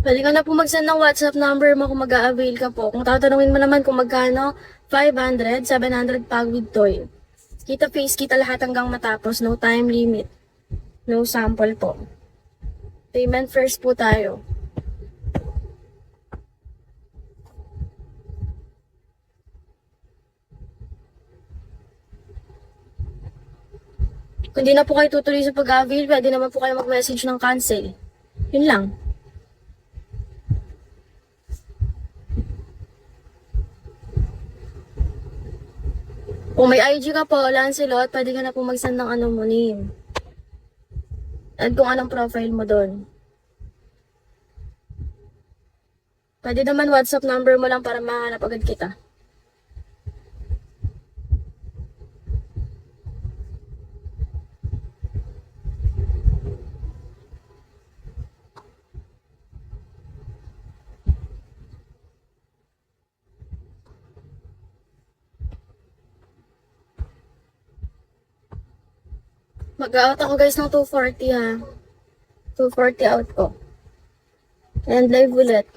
Pwede ka na po mag-send ng WhatsApp number mo kung mag-a-avail ka po. Kung tatanungin mo naman kung magkano, 500, 700 pag with toy. Kita face, kita lahat hanggang matapos. No time limit. No sample po. Payment first po tayo. Kung di na po kayo tutuloy sa pag-avail, pwede naman po kayo mag-message ng cancel. Yun lang. Kung may IG ka po, Lancelot, pwede ka na po mag-send ng ano mo name. At kung anong profile mo doon. Pwede naman WhatsApp number mo lang para mahanap agad kita. Mag-out ako guys ng 240 ha. 240 out ko. And live ulit.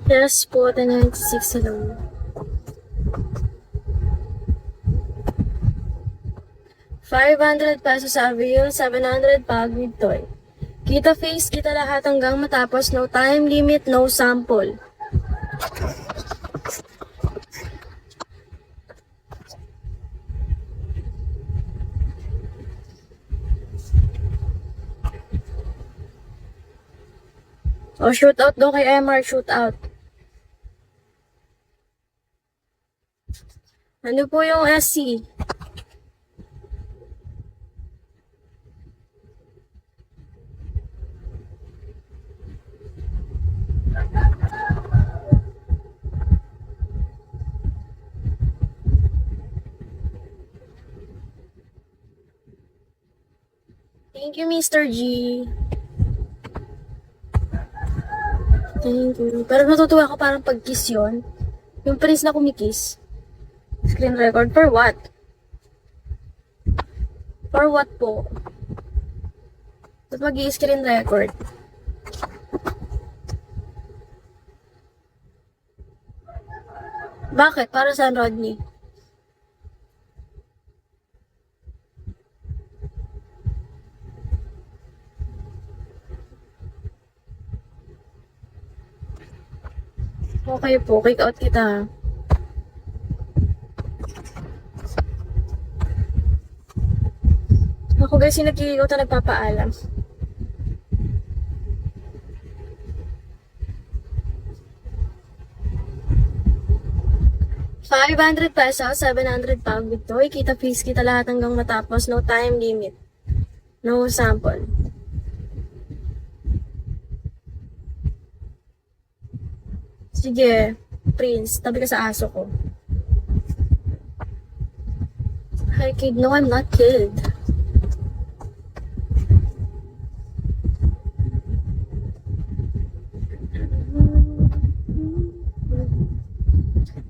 Yes po, 1096 hello. ₱500 sa avail, 700 pag with toy. Kita face, kita lahat hanggang matapos. No time limit, no sample. O, shootout daw kay MR, shootout. Ano po yung SC? Thank you, Mr. G. Thank you. Pero natutuwa ako parang pag-kiss yun. Yung prince na kumikiss. Screen record for what? For what po? Ba't mag-i-screen record? Bakit? Para saan, Rodney? Okay po, kick out kita. Ako guys, yung nag-kick out na nagpapaalam. ₱500, 700 pag with toy. Kita face, kita lahat hanggang matapos. No time limit. No sample. Sige, Prince, tabi ka sa aso ko. Hi, kid. No, I'm not kid.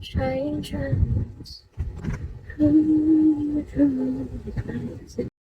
Shine, shine.